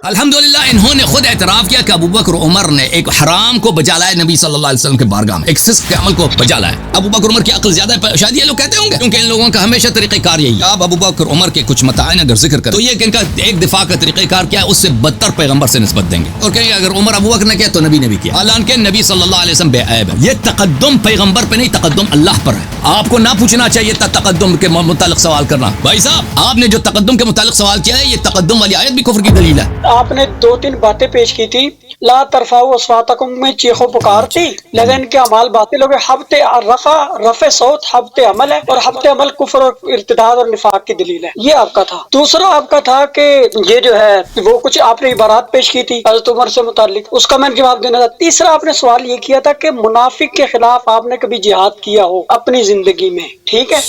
الحمدللہ انہوں نے خود اعتراف کیا کہ ابو بکر عمر نے ایک حرام کو بجا لایا نبی صلی اللہ علیہ وسلم کے بارگاہ میں، ایک فسق کے عمل کو بجا لایا۔ ابو بکر عمر کی عقل زیادہ ہے، شاید یہ لوگ کہتے ہوں گے، کیونکہ ان لوگوں کا ہمیشہ طریقہ کار یہی ہے۔ آپ ابو بکر عمر کے کچھ متائن اگر ذکر کریں تو یہ کہ ان کا ایک دفاع کا طریقہ کار کیا ہے، اس سے بدتر پیغمبر سے نسبت دیں گے اور کہیں گے اگر عمر ابو بکر نے کیا تو نبی نے بھی کیا، حالانکہ نبی صلی اللہ علیہ وسلم بے عیب ہے۔ یہ تقدم پیغمبر پہ نہیں، تقدم اللہ پر ہے۔ آپ کو نہ پوچھنا چاہیے تھا تقدم کے متعلق سوال کرنا۔ بھائی صاحب آپ نے جو تقدم کے متعلق سوال کیا ہے، یہ تقدم والی آیت بھی کفر کی دلیل ہے۔ آپ نے 2-3 باتیں پیش کی تھی، لا ترفعوا اصواتکم میں چیخو پکار تھی، لیکن ان کے اعمال باطل ہو گئے۔ حبط رفع صوت حبط عمل ہے، اور حبط عمل کفر اور ارتداد اور نفاق کی دلیل ہے۔ یہ آپ کا تھا۔ دوسرا آپ کا تھا کہ یہ جو ہے وہ کچھ آپ نے عبارات پیش کی تھی حضرت عمر سے متعلق، اس کا میں جواب دینا تھا۔ تیسرا آپ نے سوال یہ کیا تھا کہ منافق کے خلاف آپ نے کبھی جہاد کیا ہو اپنی زندگی میں، ٹھیک ہے،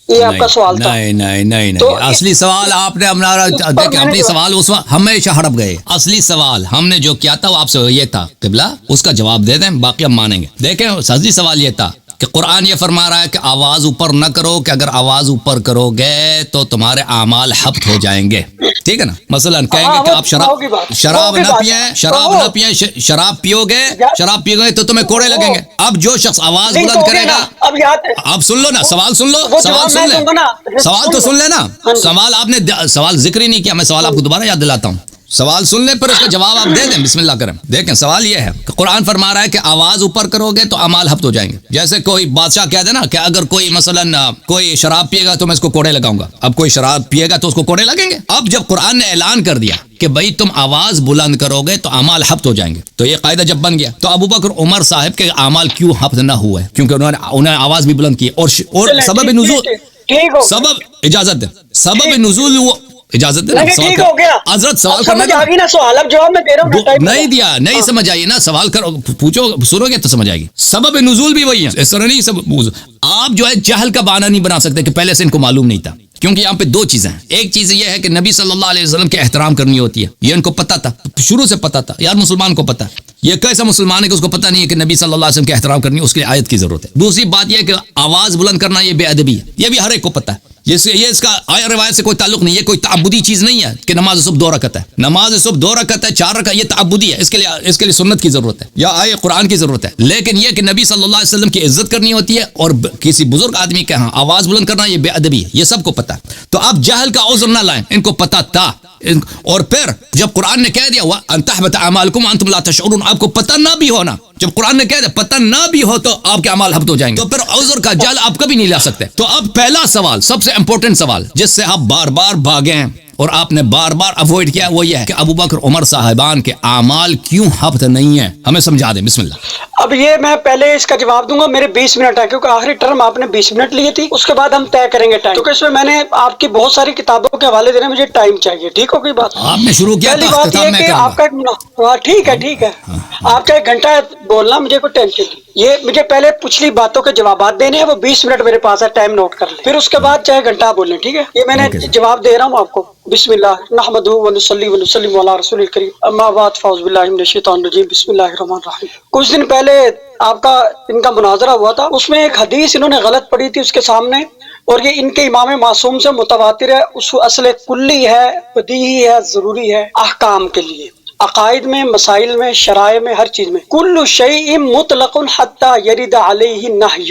یہ آپ کا سوال تھا۔ نہیں اصلی سوال آپ نے ہمارا دیکھیں، اپنی سوال اس وقت ہمیشہ ہڑپ گئے۔ اصلی سوال ہم نے جو کیا تھا وہ آپ سے یہ تھا قبلہ، اس کا جواب دے دیں، باقی ہم مانیں گے۔ دیکھیں اصلی سوال یہ تھا کہ قرآن یہ فرما رہا ہے کہ آواز اوپر نہ کرو، کہ اگر آواز اوپر کرو گے تو تمہارے اعمال حبط ہو جائیں گے، ٹھیک ہے نا۔ مثلا کہیں گے کہ آپ شراب نہ پیئیں، شراب پیو گے تو تمہیں کوڑے لگیں گے۔ اب جو شخص آواز بلند کرے گا، اب سن لو نا، سوال سن لو، سوال تو سن لینا۔ سوال آپ نے سوال ذکر ہی نہیں کیا، میں سوال آپ کو دوبارہ یاد دلاتا ہوں۔ سوال سن لیں پھر اس کا جواب آپ دے دیں، بسم اللہ کریں۔ دیکھیں سوال یہ ہے کہ قرآن فرما رہا ہے کہ آواز اوپر کرو گے تو اعمال حبط ہو جائیں گے۔ جیسے کوئی بادشاہ کہہ دے نا کہ اگر کوئی مثلا کوئی شراب پیے گا تو میں اس کو کوڑے لگاؤں گا، اب کوئی شراب پیے گا تو اس کو کوڑے لگیں گے۔ اب جب قرآن نے اعلان کر دیا کہ بھائی تم آواز بلند کرو گے تو اعمال حبط ہو جائیں گے، تو یہ قاعدہ جب بن گیا تو ابو بکر عمر صاحب کے اعمال کیوں حبط نہ ہوئے؟ کیونکہ انہوں نے آواز بھی بلند کی، اور سبب نزول، سبب اجازت دے، سبب نزول وہ اجازت دے، حضرت سوال کرنا نہیں دیا، نہیں سمجھ آئیے نا، سوال کرو، پوچھو، سنو گے تو سمجھ آئے گی۔ سبب نزول بھی وہی ہے، اس طرح نہیں سبب۔ آپ جو ہے جہل کا بہانہ نہیں بنا سکتے کہ پہلے سے ان کو معلوم نہیں تھا، کیونکہ یہاں پہ دو چیزیں ہیں۔ ایک چیز یہ ہے کہ نبی صلی اللہ علیہ وسلم کے احترام کرنی ہوتی ہے، یہ ان کو پتا تھا، شروع سے پتا تھا، یار مسلمان کو پتا ہے۔ یہ کیسا مسلمان ہے کہ اس کو پتہ نہیں ہے کہ نبی صلی اللہ علیہ وسلم کے احترام کرنی ہے، اس کے لیے آیت کی ضرورت ہے۔ دوسری بات یہ ہے کہ آواز بلند کرنا یہ بے ادبی ہے، یہ بھی ہر ایک کو پتا ہے۔ یہ اس کا آیا روایت سے کوئی تعلق نہیں، یہ کوئی تعبدی چیز نہیں ہے کہ نماز صبح 2 رکعت ہے، نماز صبح 2 رکعت ہے، 4 رکعت، یہ تعبدی ہے، اس کے لیے سنت کی ضرورت ہے یا آئے قرآن کی ضرورت ہے۔ لیکن یہ کہ نبی صلی اللہ علیہ وسلم کی عزت کرنی ہوتی ہے، اور کسی بزرگ آدمی کے ہاں آواز بلند کرنا یہ بے ادبی ہے، یہ سب کو پتا ہے۔ تو آپ جہل کا عذر نہ لائیں، ان کو پتا تھا۔ اور پھر جب قرآن نے کہہ دیا وَأَن تَحْبَطَ أَعْمَالُكُمْ وَأَنْتُمْ لَا تَشْعُرُونَ، آپ کو پتہ نہ بھی ہونا، جب قرآن نے کہہ دیا پتہ نہ بھی ہو تو آپ کے اعمال حبط ہو جائیں گے، تو پھر عذر کا جال آپ کبھی نہیں لا سکتے۔ تو اب پہلا سوال، سب سے امپورٹنٹ سوال جس سے آپ بار بار بھاگے ہیں اور آپ نے بار بار اوائڈ کیا، وہ یہ ہے کہ ابو بکر عمر صاحبان کے اعمال کیوں حبط نہیں ہیں، ہمیں سمجھا دیں، بسم اللہ۔ اب یہ میں پہلے اس کا جواب دوں گا، میرے 20 منٹ ہے، کیونکہ آخری ٹرم آپ نے 20 منٹ لیے تھی، اس کے بعد ہم طے کریں گے ٹائم، کیونکہ اس میں نے آپ کی بہت ساری کتابوں کے حوالے دینے، مجھے ٹائم چاہیے، ٹھیک ہو گئی بات؟ آپ نے شروع کیا پہلی بات یہ کہ آپ کا ٹھیک ہے آپ کا 1 گھنٹہ بولنا، مجھے کوئی ٹینشن نہیں۔ یہ مجھے پہلے پچھلی باتوں کے جوابات دینے ہیں، وہ 20 منٹ میرے پاس ہے، ٹائم نوٹ کر لیں، پھر اس کے بعد چاہے گھنٹہ بولیں، ٹھیک ہے؟ یہ میں نے جواب دے رہا ہوں آپ کو۔ بسم اللہ نحمدہ ونصلی ونسلم علی رسول الکریم، اما بعد فاعوذ باللہ من الشیطان الرجیم، بسم اللہ الرحمن الرحیم۔ کچھ دن پہلے آپ کا ان کا مناظرہ ہوا تھا، اس میں ایک حدیث انہوں نے غلط پڑھی تھی اس کے سامنے، اور یہ ان کے امام معصوم سے متواتر ہے، اس اصل کلی ہے، بدیہی ہے، ضروری ہے احکام کے لیے، عقائد میں، مسائل میں، شرائع میں، ہر چیز میں۔ کل شیء مطلق حتی یرد علیہ نہی،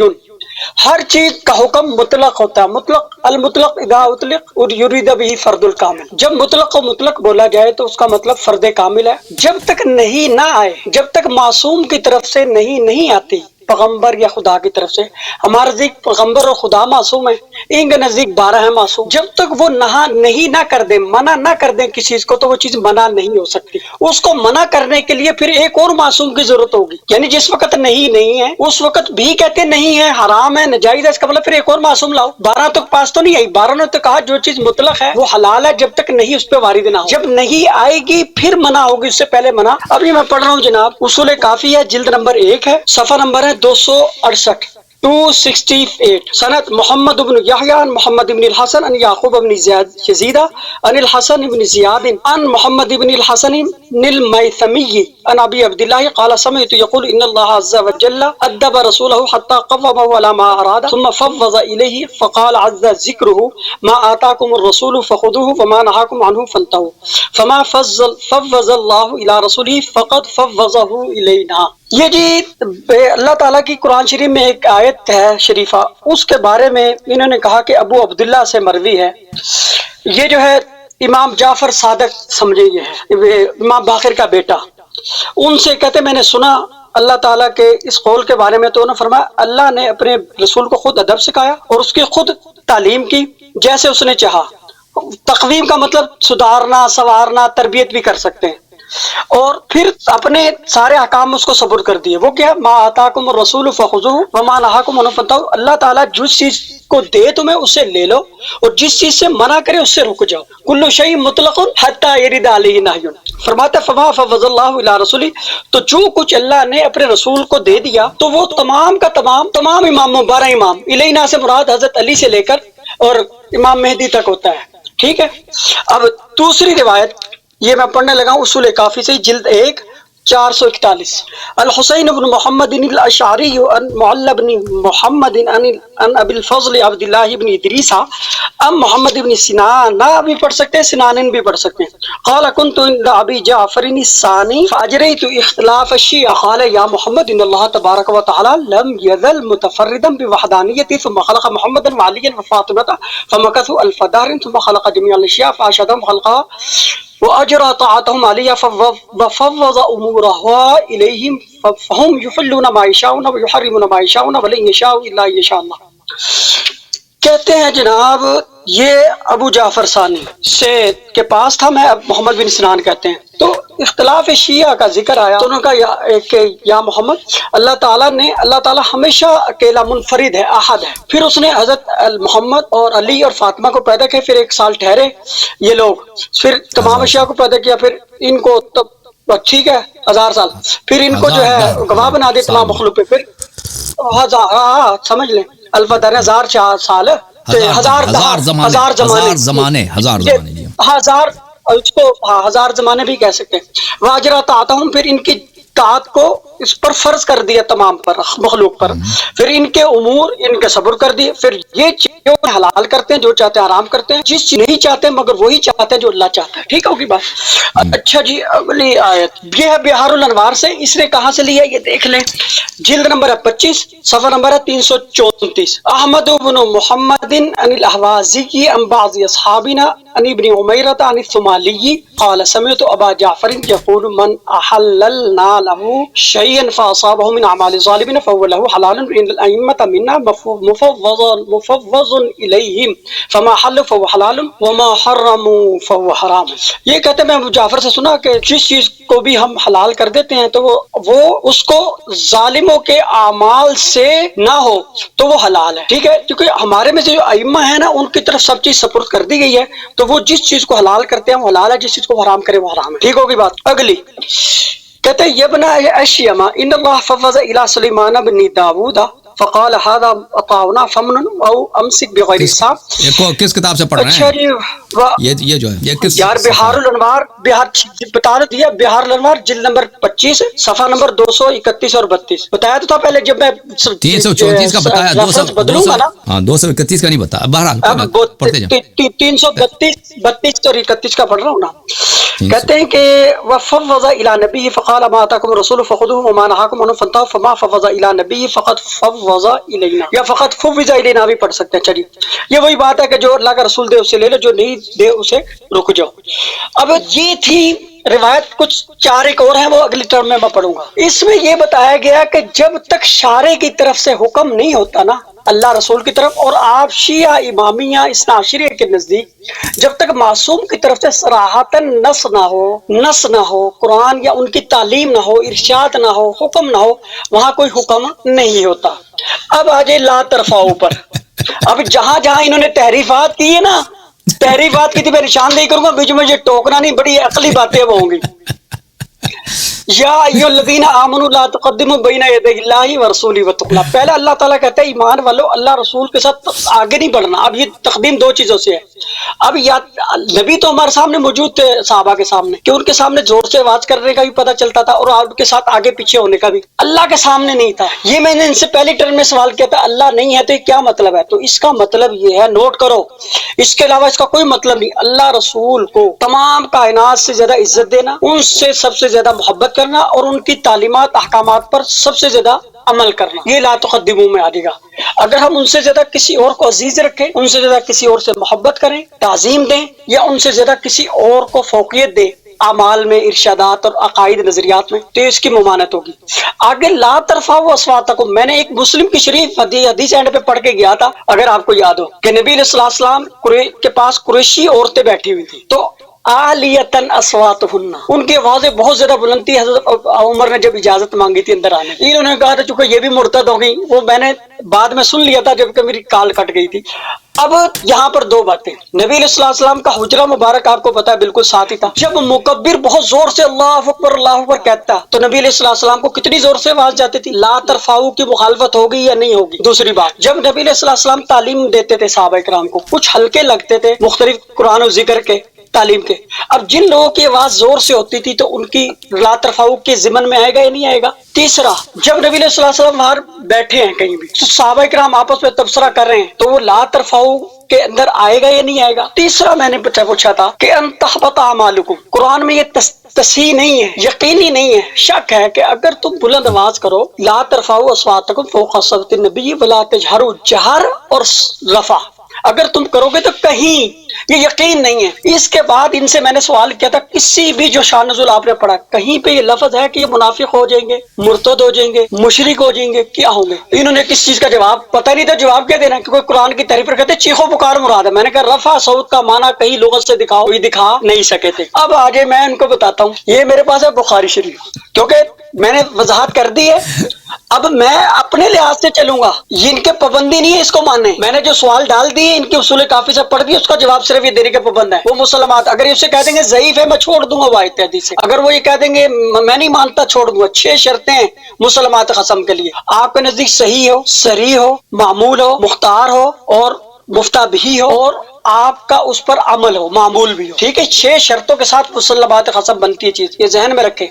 ہر چیز کا حکم مطلق ہوتا ہے، مطلق المطلق اذا اطلق اور یرید به فرد الکامل، جب مطلق کو مطلق بولا جائے تو اس کا مطلب فرد کامل ہے۔ جب تک نہیں نہ آئے، جب تک معصوم کی طرف سے نہیں آتی، پیغمبر یا خدا کی طرف سے، ہمارے نزدیک پیغمبر اور خدا معصوم ہے، ان کے نزدیک 12 ہیں معصوم، جب تک وہ نہیں نہ کر دیں، منع نہ کر دیں کسی چیز کو، تو وہ چیز منع نہیں ہو سکتی۔ اس کو منع کرنے کے لیے پھر ایک اور معصوم کی ضرورت ہوگی، یعنی جس وقت نہیں ہے اس وقت بھی کہتے نہیں ہے، حرام ہے، ناجائز ہے، اس کا مطلب پھر ایک اور معصوم لاؤ۔ 12 تک پاس تو نہیں آئی، 12 نے تو کہا جو چیز مطلق ہے وہ حلال ہے جب تک نہیں اس پہ وارد نہ ہو، جب نہیں آئے گی پھر منع ہوگی، اس سے پہلے منع۔ ابھی میں پڑھ رہا ہوں جناب، اصول کافی ہے، جلد نمبر 1 ہے، صفحہ نمبر ہے 268، 268، سند محمد بن یحییٰ عن محمد بن الحسن عن یعقوب بن یزید عن الحسن بن زیاد عن محمد بن الحسن المیثمی عن ابي عبد الله قال سمعت يقول ان الله عز وجل ادب رسوله حتى قومه على ما اراد ثم فوض اليه فقال عز ذكره ما آتاكم الرسول فخذوه وما نهاكم عنه فانتهوا فما فوض الله الى رسوله فقد فوضه الينا. یہ جی اللہ تعالیٰ کی قرآن شریف میں ایک آیت ہے شریفہ، اس کے بارے میں انہوں نے کہا کہ ابو عبداللہ سے مروی ہے. یہ جو ہے امام جعفر صادق سمجھے، یہ ہے امام باقر کا بیٹا. ان سے کہتے میں نے سنا اللہ تعالیٰ کے اس قول کے بارے میں، تو انہوں نے فرمایا اللہ نے اپنے رسول کو خود ادب سکھایا اور اس کی خود تعلیم کی جیسے اس نے چاہا. تقویم کا مطلب سدھارنا، سنوارنا، تربیت بھی کر سکتے ہیں. اور پھر اپنے سارے احکام اس کو سپرد کر دیے. وہ کیا؟ ما آتاکم الرسول فخذوہ وما نہاکم عنہ فانتہوا. اللہ تعالیٰ جس چیز کو دے تمہیں اس سے لے لو اور جس چیز سے منع کرے اس سے رک جاؤ. کل شیء مطلق حتی یرد علیہ نہی. فرماتا فما فوض اللہ الی رسولہ، تو جو کچھ اللہ نے اپنے رسول کو دے دیا تو وہ تمام کا تمام اماموں 12 امام، الینا سے مراد حضرت علی سے لے کر اور امام مہدی تک ہوتا ہے. ٹھیک ہے. اب دوسری روایت یہ میں پڑھنے لگا ہوں اصول کافی سے، جلد 1 441. الحسین بن محمد الاشعری عن معل بن محمد عن ابی الفضل عبد اللہ بن ادریس ام محمد بن سنان، نہ بھی پڑھ سکتے ہیں، سنانن بھی پڑھ سکتے ہیں. قال كنت عند ابی جعفر الثانی فاجریت اختلاف الشیعہ قال یا محمد ان اللہ تبارک و تعالی لم يزل متفردا بوحدانیتی ثم خلق محمدا وعلیا وفاطمة فمكثوا الف دهر ثم خلق جميع الاشیاء فاشهدهم خلقها وأجرى طاعتهم عليها وفوض أمورها إليهم فهم يحلون ما يشاءون ويحرمون ما يشاءون ولن يشاءوا إلا يشاء الله. کہتے ہیں جناب یہ ابو جعفر ثانی سے کے پاس تھا، میں اب محمد بن سنان کہتے ہیں. تو اختلاف شیعہ کا ذکر آیا تو انہوں نے کہا کہ یا محمد اللہ تعالیٰ ہمیشہ اکیلا منفرد ہے، احد ہے. پھر اس نے حضرت محمد اور علی اور فاطمہ کو پیدا کیا، پھر 1 سال ٹھہرے یہ لوگ، پھر تمام اشیاء کو پیدا کیا، پھر ان کو ٹھیک ہے 1000 سال، پھر ان کو جو ہے گواہ بنا دے تمام مخلوق پہ، پھر سمجھ لیں الفدر 1000 سال، ہزار زمانے اس کو 1000 زمانے بھی کہہ سکتے ہیں. واجرا طاعتہم، پھر ان کی طاعت کو اس پر فرض کر دیا تمام پر مخلوق پر، پھر ان کے امور ان کے صبر کر دیے، پھر یہ چیزیں حلال کرتے ہیں جو چاہتے ہیں حرام کرتے ہیں، جس چیز نہیں چاہتے مگر وہی چاہتے ہیں جو اللہ چاہتا ہے. ٹھیک ہوگی بات. اچھا جی اگلی آیت یہ ہے بہار الانوار سے. اس نے کہاں سے لیا یہ دیکھ لیں، جلد نمبر ہے 25 صفحہ نمبر ہے 334. احمد بن محمد عن الاحوازی عن بعض اصحابنا عن ابن عمیرۃ عن الثمالی قال سمعت ابا جعفر يقول من احللنا له شيئا فاصابه من اعمال الظالمين فهو له حلال عند الائمه منا مفوض اليهم فما حل فهو حلال وما حرموا فهو حرام. یہ کہتے ہیں میں ابو جعفر سے سنا کہ جس چیز کو بھی ہم حلال کر دیتے ہیں تو وہ اس کو ظالموں کے اعمال سے نہ ہو تو وہ حلال ہے. ٹھیک ہے، کیونکہ ہمارے میں سے جو ائمہ ہیں نا ان کی طرف سب چیز سپرد کر دی گئی ہے، تو وہ جس چیز کو حلال کرتے ہیں وہ حلال ہے، جس چیز کو حرام کرے وہ حرام ہے. ٹھیک ہوگی بات. اگلی کہتے ہیں یبنا اشیما ان اللہ فوض الی سلیمان بن داؤد فقال هذا اطاعنا فمن او امسک بغیر حساب. کس کتاب سے پڑھ رہے ہیں؟ اچھا جی یہ جو ہے یہ کس یار بہار الانوار، بتا دیا بہار الانوار جلد نمبر 25 صفحہ نمبر 231 اور 32. بتایا تو تھا پہلے جب میں 334 کا بتایا، 231 کا نہیں بتایا. بہرحال پڑھتے جاؤ. 332 اور 31 کا پڑھ رہا ہوں نا. کہتے ہیں کہ وفوض الی نبی فقال ما اتاکم الرسول فخذوه وما نهاکم عنہ فانتهوا فما فوض الی نبی فقد فوض الینا، یا فقد فوض الینا بھی پڑھ سکتے ہیں. چلیے یہ وہی بات ہے کہ جو اللہ کا رسول دے اسے لے لو، جو نہیں دے اسے رک جاؤ. اب یہ تھی روایت. کچھ 4 ایک اور ہیں وہ اگلی ٹرم میں پڑھوں گا. اس میں یہ بتایا گیا کہ جب تک شارع کی طرف سے حکم نہیں ہوتا نا اللہ رسول کی طرف، اور آپ شیعہ امامیہ اثنا عشریہ کے نزدیک جب تک معصوم کی طرف سے صراحتاً نص نہ ہو قرآن یا ان کی تعلیم نہ ہو، ارشاد نہ ہو، حکم نہ ہو، وہاں کوئی حکم نہیں ہوتا. اب آجے لا ترفعوا پر. اب جہاں انہوں نے تحریفات کی ہے نا، تحریفات کی تھی، میں نشاندہی کروں گا، بیچ میں یہ ٹوکنا نہیں، بڑی عقلی باتیں وہ ہوں گی. یا ایھا آمنوا لا تقدموا بین یدی اللہ ورسولہ واتقوا اللہ. پہلا اللہ تعالیٰ کہتا ہے ایمان والو اللہ رسول کے ساتھ آگے نہیں بڑھنا. اب یہ تقدیم دو چیزوں سے ہے. اب یا نبی تو ہمارے سامنے موجود تھے صحابہ کے سامنے کہ ان کے سامنے زور سے آواز کرنے کا بھی پتہ چلتا تھا اور ان کے ساتھ آگے پیچھے ہونے کا بھی. اللہ کے سامنے نہیں تھا. یہ میں نے ان سے پہلی ٹرم میں سوال کیا تھا اللہ نہیں ہے تو یہ کیا مطلب ہے؟ تو اس کا مطلب یہ ہے، نوٹ کرو، اس کے علاوہ اس کا کوئی مطلب نہیں. اللہ رسول کو تمام کائنات سے زیادہ عزت دینا، ان سے سب سے زیادہ محبت کرنا اور ان کی تعلیمات احکامات پر سب سے زیادہ عمل کرنا. یہ لا تقدموا میں آ جائے گا. اگر ہم ان سے زیادہ کسی اور کو عزیز رکھیں، ان سے زیادہ کسی اور سے محبت کریں، تعظیم دیں، یا ان سے زیادہ کسی اور کو فوقیت دیں اعمال میں، ارشادات اور عقائد نظریات میں، تو اس کی ممانعت ہوگی. آگے لا ترفعوا اصواتکم، میں نے ایک مسلم کی شریف حدیث اینڈ پہ پڑھ کے گیا تھا اگر آپ کو یاد ہو کہ نبی علیہ السلام کے پاس قریشی عورتیں بیٹھی ہوئی تھی تو عالیتن اصواتہن، ان کی آوازیں بہت زیادہ بلند تھی. حضرت عمر نے جب اجازت مانگی تھی اندر آنے، انہوں نے کہا تھا چونکہ یہ بھی مرتد ہو گئی، وہ میں نے بعد میں سن لیا تھا جبکہ میری کال کٹ گئی تھی. اب یہاں پر دو باتیں. نبی علیہ السلام کا حجرہ مبارک آپ کو پتا ہے بالکل ساتھ ہی تھا. جب مکبر بہت زور سے اللہ اکبر کہتا تو نبی علیہ السلام کو کتنی زور سے آواز جاتی تھی؟ لا ترفعوا کی مخالفت ہوگی یا نہیں ہوگی؟ دوسری بات، جب نبی علیہ السلام تعلیم دیتے تھے صحابہ کرام کو، کچھ ہلکے لگتے تھے مختلف قرآن و ذکر کے تعلیم کے. اب جن لوگوں کی آواز زور سے ہوتی تھی تو ان کی لا ترفعوا کے ضمن میں آئے گا یا نہیں آئے گا؟ تیسرا، جب نبی علیہ السلام باہر بیٹھے ہیں کہیں بھی تو صحابہ کرام آپس میں تبصرہ کر رہے ہیں تو وہ لا ترفعوا کے اندر آئے گا یا نہیں آئے گا؟ تیسرا میں نے پوچھا تھا کہ ان تحبط اعمالکم، قرآن میں یہ تصحیح نہیں ہے، یقینی نہیں ہے، شک ہے کہ اگر تم بلند آواز کرو لا ترفعوا اصواتکم فوق صوت النبی ولا تجہروا، جہر اور رفع اگر تم کرو گے تو کہیں، یہ یقین نہیں ہے. اس کے بعد ان سے میں نے سوال کیا تھا کسی بھی جو شان نزول آپ نے پڑھا کہیں پہ یہ لفظ ہے کہ یہ منافق ہو جائیں گے، مرتد ہو جائیں گے، مشرک ہو جائیں گے، کیا ہوں گے؟ انہوں نے کس چیز کا جواب پتہ نہیں تھا. جواب کیا دینا کہ کوئی قرآن کی تعریف کہتے چیخو پکار مراد ہے. میں نے کہا رفع صوت کا معنی کہیں لغت سے دکھاؤ، کوئی دکھا نہیں سکے تھے. اب آگے میں ان کو بتاتا ہوں. یہ میرے پاس ہے بخاری شریف، کیونکہ میں نے وضاحت کر دی ہے. اب میں اپنے لحاظ سے چلوں گا، یہ ان کے پابندی نہیں ہے اس کو ماننے. میں نے جو سوال ڈال دیے ان کے اصول کافی سے پڑھ دی، اس کا جواب صرف یہ دینے کے پابند ہے. وہ مسلمات اگر یہ اسے کہہ دیں گے ضعیف ہے میں چھوڑ دوں گا وہ آیت حدیث سے، اگر وہ یہ کہہ دیں گے میں نہیں مانتا چھوڑ دوں گا. 6 شرطیں ہیں مسلمات قسم کے لیے. آپ کے نزدیک صحیح ہو، صریح ہو، معمول ہو، مختار ہو اور مفتہ بھی ہو، اور آپ کا اس پر عمل ہو، معمول بھی ہو. ٹھیک ہے، 6 شرطوں کے ساتھ مسلمات قسم بنتی ہے چیز، یہ ذہن میں رکھیں.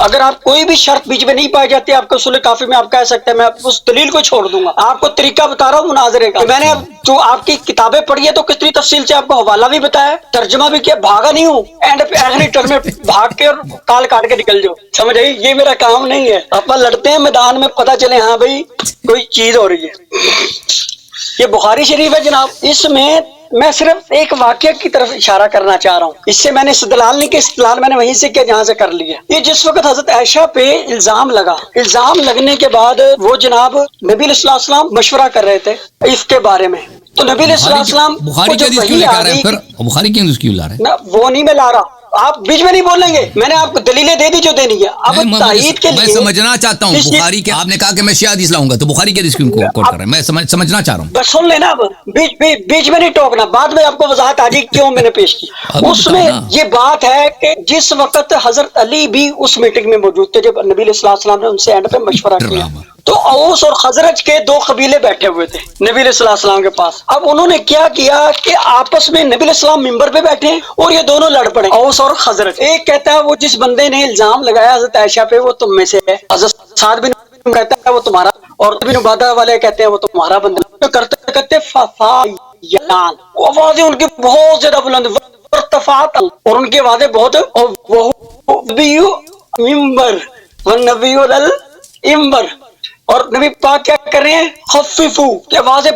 اگر آپ کوئی بھی شرط بیچ میں نہیں پائی جاتی آپ کو اصول کافی میں آپ کہہ سکتے ہیں میں اس دلیل کو چھوڑ دوں گا. آپ کو طریقہ بتا رہا ہوں مناظرے کا. میں نے اب جو آپ کی کتابیں پڑھی ہے تو کتنی تفصیل سے آپ کو حوالہ بھی بتایا، ترجمہ بھی کیا، بھاگا نہیں ہوں اینڈ پہ آخری ٹرم میں بھاگ کے اور کال کاٹ کے نکل جاؤ. سمجھ آئی؟ یہ میرا کام نہیں ہے. اپنا لڑتے ہیں میدان میں پتہ چلے ہاں بھائی کوئی چیز ہو رہی ہے. یہ بخاری شریف ہے جناب. اس میں صرف ایک واقعہ کی طرف اشارہ کرنا چاہ رہا ہوں. اس سے میں نے استدلال نہیں کیا، استدلال میں نے وہیں سے کیا جہاں سے کر لیا. یہ جس وقت حضرت عائشہ پہ الزام لگا، الزام لگنے کے بعد وہ جناب نبی علیہ السلام مشورہ کر رہے تھے اس کے بارے میں. تو نبی علیہ السلام بخاری کی حدیث کیوں لے کے آ رہے ہیں پھر؟ بخاری کی حدیث کیوں لا رہے ہیں؟ وہ نہیں میں لا رہا، آپ بیچ میں نہیں بولیں گے. میں نے آپ کو دلیلیں دے دی جو دینی ہے. اب تائید کے لیے میں سمجھنا چاہتا ہوں بخاری کے، آپ نے کہا کہ میں شیعہ حدیث لاؤں گا تو بخاری کی حدیث کیوں کوٹ کر رہے ہیں؟ میں سمجھنا چاہ رہا ہوں. بس سن لینا، اب بیچ میں نہیں ٹوکنا، بعد میں آپ کو وضاحت آ جائے کیوں میں نے پیش کی. اس میں یہ بات ہے کہ جس وقت حضرت علی بھی اس میٹنگ میں موجود تھے جب نبی علیہ السلام نے ان سے اینڈ پہ مشورہ کیا، تو اوس اور خزرج کے 2 قبیلے بیٹھے ہوئے تھے نبی علیہ السلام کے پاس. اب انہوں نے کیا کیا کہ آپس میں نبی علیہ السلام ممبر پہ بیٹھے ہیں اور یہ دونوں لڑ پڑے، اوس اور خزرج. ایک کہتا ہے وہ جس بندے نے الزام لگایا حضرت عائشہ پہ وہ تم میں سے ہے، حضرت سعد بن کہتا ہے وہ تمہارا، اور بن عبادہ والے کہتے ہیں وہ تمہارا بندہ. کرتے کرتے ففایان، آوازیں ان کی بہت زیادہ بلند، ارتفعت، اور ان کی آوازیں بہت، وہ نبی ممبر والنبی الامبر، اور نبی پاک کیا کر رہے ہیں؟ خففو، کہ آوازیں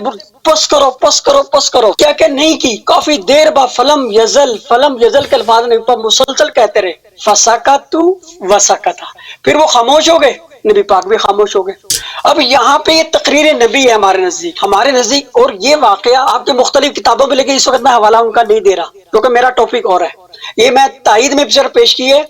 پس کرو پس کرو پس کرو. کیا کہ نہیں کی. کافی دیر بعد فلم یزل کے الفاظ نے مسلسل کہتے رہے. فسکتو وسکتا، پھر وہ خاموش ہو گئے، نبی پاک بھی خاموش ہو گئے. اب یہاں پہ یہ تقریر نبی ہے ہمارے نزدیک، اور یہ واقعہ آپ کے مختلف کتابوں میں، لیکن اس وقت میں حوالہ ان کا نہیں دے رہا کیونکہ میرا ٹاپک اور ہے. یہ میں تائید میں صرف پیش کی ہے.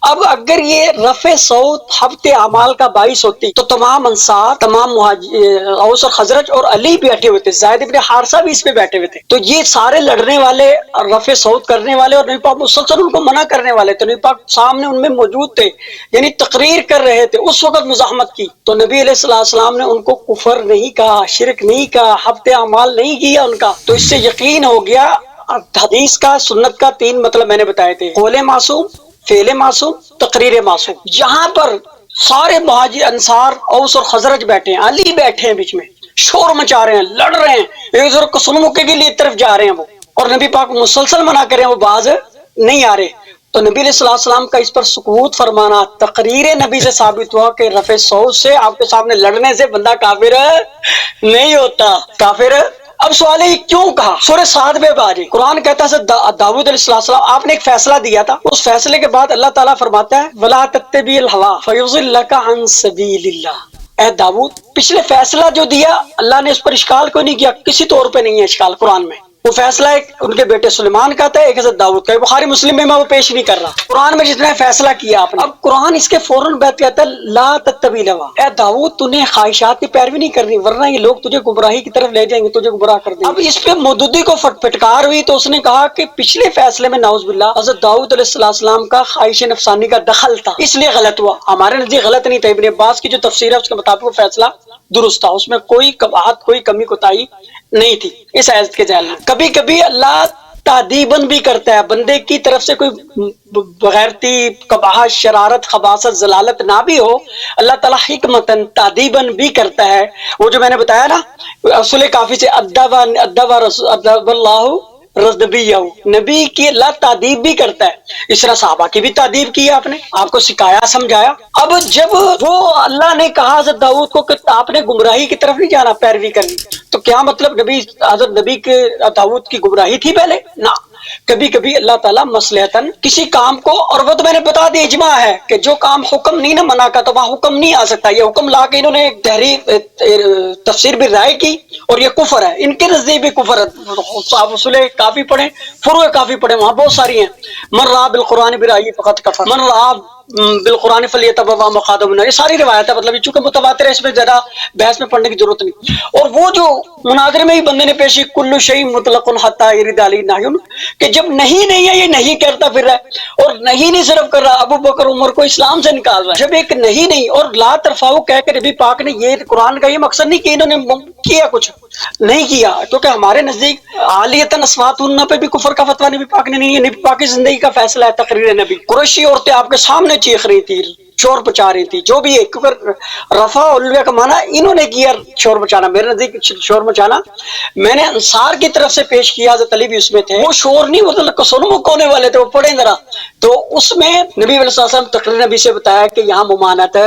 اب اگر یہ رفع صوت حبط اعمال کا باعث ہوتی تو تمام انصار، تمام اوس اور خزرج اور علی بھی بیٹھے ہوئے تھے، زید ابن حارثہ بھی اس پہ بیٹھے ہوئے تھے، تو یہ سارے لڑنے والے، رفع صوت کرنے والے اور نبی پاک مسلسل ان کو منع کرنے والے تھے، نبی پاک سامنے ان میں موجود تھے، یعنی تقریر کر رہے تھے اس وقت مزاحمت کی، تو نبی علیہ السلام نے ان کو کفر نہیں کہا، شرک نہیں کہا، حبط اعمال نہیں کیا ان کا. تو اس سے یقین ہو گیا. حدیث کا، سنت کا 3 مطلب میں نے بتائے تھے: قول معصوم، فعل معصوم، تقریر معصوم. جہاں پر سارے مہاجر، انصار، اوس اور خزرج بیٹھے ہیں، علی بیٹھے ہیں بیچ میں، شور مچا رہے ہیں، لڑ رہے ہیں، ایک دوسرے کو سن مکے کے لیے طرف جا رہے ہیں وہ، اور نبی پاک مسلسل منع کریں وہ باز نہیں آ رہے. تو نبی علیہ السلام کا اس پر سکوت فرمانا تقریر نبی سے ثابت ہوا کہ رفع صوت سے، آپ کے سامنے لڑنے سے بندہ کافر نہیں ہوتا. کافر. اب سوال ہے یہ کیوں کہا؟ سورہ صاد میں باجی قرآن کہتا ہے داؤد علیہ السلام، آپ نے ایک فیصلہ دیا تھا، اس فیصلے کے بعد اللہ تعالیٰ فرماتا ہے وَلَا تَتَّبِعِ الْهَوَىٰ فَيُضِلَّكَ عَن سَبِيلِ اللَّهِ. اے داؤد، پچھلے فیصلہ جو دیا اللہ نے اس پر اشکال کوئی نہیں کیا، کسی طور پہ نہیں ہے اشکال قرآن میں. وہ فیصلہ ایک ان کے بیٹے سلیمان کا تھا، ایک حضرت داؤد کا. بخاری مسلم میں وہ پیش نہیں کر رہا، قرآن میں جتنا فیصلہ کیا آپ نے. اب قرآن اس کے فوراً بعد کہتا ہے لا تتبع الهوىٰ، اے داؤد تو نے خواہشات کی پیروی نہیں کرنی ورنہ یہ لوگ تجھے گمراہی کی طرف لے جائیں گے، تجھے گمراہ کر دیں گے. اب اس پہ مودودی کو پھٹکار ہوئی تو اس نے کہا کہ پچھلے فیصلے میں نعوذ باللہ حضرت داؤد علیہ السلام کا خواہش نفسانی کا دخل تھا، اس لیے غلط ہوا. ہمارے نزدیک غلط نہیں تھا، ابن عباس کی جو تفسیر ہے اس کے مطابق وہ فیصلہ درست تھا، اس میں کوئی قباحت، کوئی کمی کوتاہی نہیں تھی اس آیت کے ذیل میں. کبھی کبھی اللہ تعدیباً بھی کرتا ہے، بندے کی طرف سے کوئی بغیرتی، قباحت، شرارت، خباثت، ضلالت نہ بھی ہو، اللہ تعالیٰ حکمتاً تعدیباً بھی کرتا ہے. وہ جو میں نے بتایا نا اصول کافی سے ادب اللہ رضبیہ، نبی کی اللہ تعدیب بھی کرتا ہے، اس طرح صحابہ کی بھی تعدیب کی ہے، آپ نے، آپ کو سکھایا، سمجھایا. اب جب وہ اللہ نے کہا حضرت داؤد کو کہ آپ نے گمراہی کی طرف نہیں جانا، پیروی کرنی، تو کیا مطلب حضرت نبی کے داؤد کی گمراہی تھی پہلے؟ نہ. کبھی کبھی اللہ تعالیٰ مصلحتاً کسی کام کو، اور وہ تو میں نے بتا دیا اجماع ہے کہ جو کام حکم نہیں نہ منع کا تو وہاں حکم نہیں آ سکتا. یہ حکم لا کے انہوں نے ایک تحریر تفسیر بھی رائے کی اور یہ کفر ہے، ان کے نزدیک بھی کفر ہے. آپ اصول کافی پڑھیں، فروع کافی پڑھیں، وہاں بہت ساری ہیں. من رأى بالقرآن برأيه فقد کفر، من رأى بالقرآن فلیتبوأ مقعدہ من النار، یہ ساری روایت ہے. مطلب یہ چونکہ متواتر ہے، اس میں زیادہ بحث میں پڑھنے کی ضرورت نہیں. اور وہ جو مناظرے میں ہی بندے نے پیشی کل شیء مطلق حتی یرد علیہ نہی، کہ جب نہیں ہے یہ نہیں کرتا پھر رہا ہے، اور نہیں صرف کر رہا، ابو بکر عمر کو اسلام سے نکال رہا ہے. جب ایک نہیں اور لا ترفعوا کہہ کے نبی پاک نے، یہ قرآن کا یہ مقصد نہیں کہ انہوں نے کیا کچھ نہیں کیا، کیونکہ ہمارے نزدیک عالیۃ اصواتہن پہ بھی کفر کا فتویٰ نبی پاک نے نہیں ہے. نبی پاک کی زندگی کا فیصلہ ہے تقریر نبی. قریشی عورتیں آپ کے سامنے چیخ رہی تھی، شور مچا رہی تھی، جو بھی ہے، کیونکہ رفع علویہ کا معنی انہوں نے کیا شور مچانا. میرے نزدیک شور مچانا میں نے انصار کی طرف سے پیش کیا، حضرت علی بھی اس میں تھے. وہ شور نہیں، مطلب سنو کونے والے تھے، وہ پڑھیں ذرا. تو اس میں نبی علیہ الصلوۃ والسلام تقریر نبی سے بتایا کہ یہاں ممانعت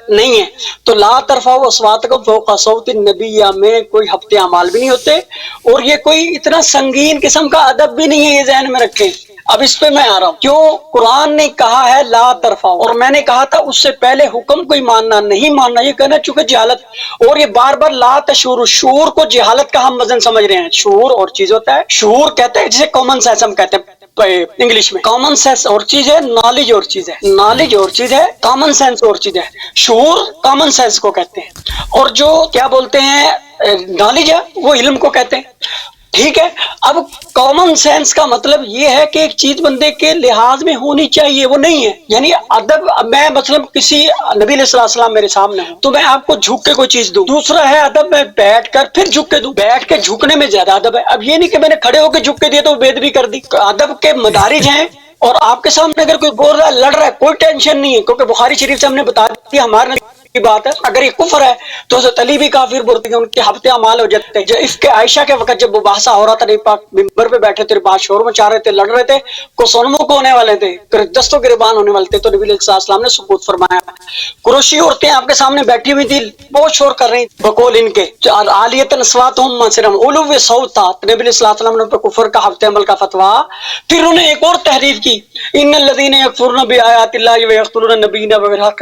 نہیں ہے. تو لا ترفعوا اصواتکم فوق صوت النبی میں کوئی حبط اعمال بھی نہیں ہوتے، اور یہ کوئی اتنا سنگین قسم کا ادب بھی نہیں ہے، یہ ذہن میں رکھیں. اب اس پہ میں آ رہا ہوں، کیوں قرآن نے کہا ہے لا ترفعوا، اور میں نے کہا تھا اس سے پہلے حکم کوئی ماننا نہیں ماننا، یہ کہنا چونکہ جہالت، اور یہ بار بار لا تشعروا، شعور کو جہالت کا ہم وزن سمجھ رہے ہیں. شعور اور چیز ہوتا ہے، شعور کہتے ہیں جسے کامن سینس ہم کہتے ہیں انگلش میں. کامن سینس اور چیز ہے، نالج اور چیز ہے. نالج اور چیز ہے، کامن سینس اور چیز ہے. شعور کامن سینس کو کہتے ہیں، اور جو کیا بولتے ہیں نالج ہے وہ علم کو کہتے ہیں. ٹھیک ہے. اب کامن سینس کا مطلب یہ ہے کہ ایک چیز بندے کے لحاظ میں ہونی چاہیے، وہ نہیں ہے. یعنی ادب، میں مثلا کسی نبی علیہ السلام میرے سامنے ہوں تو میں آپ کو جھک کے کوئی چیز دوں. دوسرا ہے ادب میں بیٹھ کر پھر جھک کے دوں. بیٹھ کے جھکنے میں زیادہ ادب ہے. اب یہ نہیں کہ میں نے کھڑے ہو کے جھک کے دیا تو بے ادبی کر دی. ادب کے مدارج ہیں، اور آپ کے سامنے اگر کوئی بول رہا ہے، لڑ رہا ہے، کوئی ٹینشن نہیں ہے، کیونکہ بخاری شریف سے ہم نے بتا دیا ہمارے کی بات ہے. اگر یہ کفر ہے تو حضرت علی بھی کافر بولتے ہیں، ان کے حبط اعمال ہو جاتے ہیں. جو اس کے عائشہ کے وقت جب مباحثہ ہو رہا تھا، نبی پاک ممبر پہ بیٹھے تھے، بات شور مچا رہے تھے، لڑ رہے تھے، کو سنموں کو ہونے والے تھے، دستوں گریبان ہونے والے تھے، تو نبی علیہ السلام نے سکوت فرمایا. قریشی عورتیں آپ کے سامنے بیٹھی ہوئی تھی، بہت شور کر رہی تھی بقول ان کے عالیۃ اصواتہم منصرم علو صوت تھا. نبی علیہ السلام نے ان پر کفر کا حبط عمل کا فتویٰ. پھر انہوں نے ایک اور تحریف کی، ان الذین یکفرون بآیات اللہ ویقتلون النبیین بغیر حق،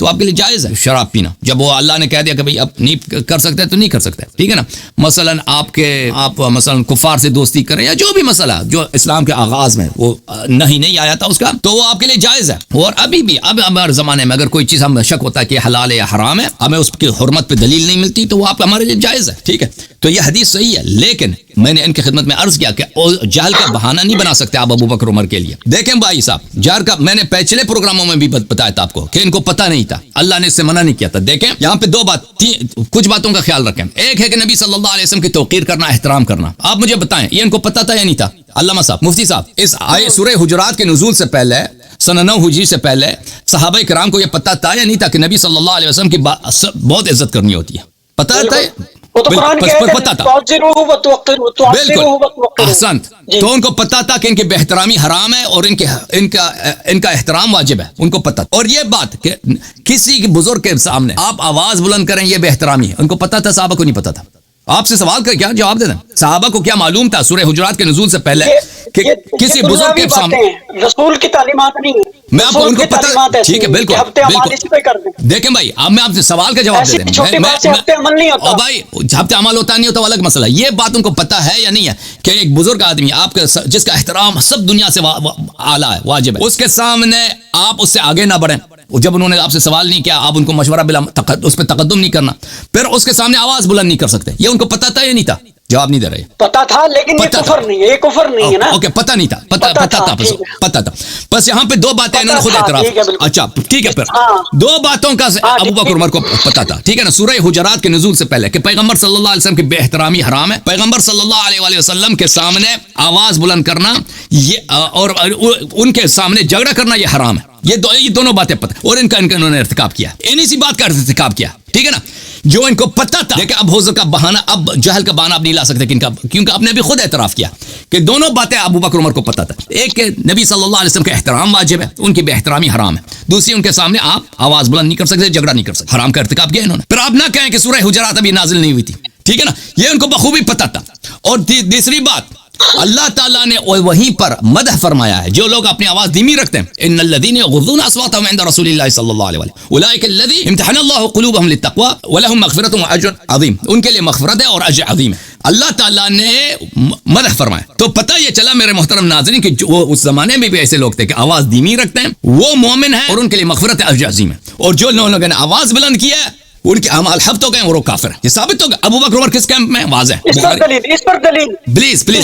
تو آپ کے لیے جائز ہے شراب پینا. جب وہ اللہ نے کہہ دیا کہ بھئی اب نہیں کر سکتے تو نہیں کر سکتے, ٹھیک ہے نا. مثلا آپ مثلا کفار سے دوستی کریں یا جو بھی مسئلہ جو اسلام کے آغاز میں وہ نہیں آیا تھا اس کا, تو وہ آپ کے لیے جائز ہے. اور ابھی بھی اب ہمارے زمانے میں اگر کوئی چیز ہم شک ہوتا ہے کہ حلال ہے یا حرام ہے, ہمیں اس کی حرمت پہ دلیل نہیں ملتی, تو وہ آپ ہمارے لیے جائز ہے, ٹھیک ہے. تو یہ حدیث صحیح ہے, لیکن میں نے ان کی خدمت میں عرض کیا کہ جہل کا بہانہ نہیں بنا سکتے آپ ابو بکر عمر کے لیے. دیکھیں بھائی صاحب, جہل کا میں نے پچھلے پروگراموں میں بھی بتایا تھا آپ کو کہ ان کو پتہ نہیں تھا, اللہ نے اس سے منع نہیں کیا تھا. دیکھیں یہاں پہ کچھ باتوں کا خیال رکھیں. ایک ہے کہ نبی صلی اللہ علیہ وسلم کی توقیر کرنا, احترام کرنا. آپ مجھے بتائیں یہ ان کو پتہ تھا یا نہیں تھا؟ علامہ صاحب, مفتی صاحب, اس سورہ حجرات کے نزول سے پہلے سن 9 ہجری سے پہلے صحابہ کرام کو یہ پتہ تھا یا نہیں تھا کہ نبی صلی اللہ علیہ وسلم کی بہت عزت کرنی ہوتی ہے؟ پتہ تھا, وہ تو قرآن کہتا ہے پتہ تھا, بالکل احسنت. تو ان کو پتہ تھا کہ ان کی بے احترامی حرام ہے اور ان کا احترام واجب ہے, ان کو پتہ. اور یہ بات کہ کسی بزرگ کے سامنے آپ آواز بلند کریں یہ بے احترامی ہے, ان کو پتہ تھا, صحابہ کو نہیں پتہ تھا. آپ سے سوال کر کیا جواب دے دیں, صحابہ کو کیا معلوم تھا سورہ حجرات کے نزول سے پہلے کہ کسی بزرگ کے سامنے رسول کی تعلیمات نہیں ہے, میں آپ کو ان کو پتہ, ٹھیک ہے, بالکل دیکھیں بھائی, اب میں آپ سے سوال کا جواب دے دیں. اور بھائی ہفتے عمل ہوتا نہیں ہوتا الگ مسئلہ, یہ بات ان کو پتہ ہے یا نہیں ہے کہ ایک بزرگ آدمی آپ کے جس کا احترام سب دنیا سے اعلیٰ ہے, واجب ہے, اس کے سامنے آپ اس سے آگے نہ بڑھیں. جب انہوں نے آپ سے سوال نہیں کیا, آپ ان کو مشورہ بلا اس پہ تقدم نہیں کرنا, پھر اس کے سامنے آواز بلند نہیں کر سکتے. یہ ان کو پتہ تھا یا نہیں تھا؟ جواب نہیں دے رہے. پتہ تھا لیکن یہ کفر نہیں ہے, یہ کفر نہیں ہے نا. اوکے, پتہ نہیں تھا, پتہ تھا. بس یہاں پہ دو باتیں انہوں نے خود اعتراف. اچھا ٹھیک ہے, پھر دو باتوں کا ابو بکر عمر کو پتہ تھا, ٹھیک ہے نا, سورہ حجرات کے نزول سے پہلے کہ پیغمبر صلی اللہ علیہ وسلم کی بے احترامی حرام ہے, پیغمبر صلی اللہ علیہ وسلم کے سامنے آواز بلند کرنا یہ اور ان کے سامنے جھگڑا کرنا یہ حرام ہے. یہ دونوں باتیں پتہ, اور ان کا انہوں نے ارتکاب کیا, انہی سی بات کا ارتکاب کیا, ٹھیک ہے نا, جو ان کو پتہ تھا. لیکن اب حوض کا بہانہ, اب جہل کا بہانہ اب نہیں لا سکتے کیونکہ آپ نے بھی خود اعتراف کیا کہ دونوں باتیں ابو بکر عمر کو پتہ تھا. ایک کہ نبی صلی اللہ علیہ وسلم کا احترام واجب ہے, ان کی بے احترامی حرام ہے. دوسری ان کے سامنے آپ آواز بلند نہیں کر سکتے, جھگڑا نہیں کر سکتے, حرام کا ارتکاب کیا انہوں نے. پھر آپ نہ کہیں کہ سورہ حجرات ابھی نازل نہیں ہوئی تھی, ٹھیک ہے نا, یہ ان کو بخوبی پتہ تھا. اور تیسری بات, اللہ تعالیٰ نے وہیں پر مدح فرمایا ہے جو لوگ اپنی آواز دھیمی رکھتے ہیں, ان الذین یغضون اصواتهم عند رسول اللہ صلی اللہ علیہ وسلم اولئک الذین امتحن اللہ قلوبهم للتقوی ولهم مغفرۃ واجر عظیم, ان کے لیے مغفرت ہے اور اجر عظیم ہے. اللہ تعالیٰ نے مدح فرمایا. تو پتہ یہ چلا میرے محترم ناظرین کہ وہ اس زمانے میں بھی ایسے لوگ تھے کہ آواز دھیمی رکھتے ہیں, وہ مومن ہیں اور ان کے لیے مغفرت ہے, اجر عظیم ہے. اور جو لوگوں نے آواز بلند کی ہے ان کے اعمال حبط ہو گئے اور وہ کافر ہے. یہ ثابت ہوگا. ابو بکر عمر کس کیمپ میں؟ واضح. اس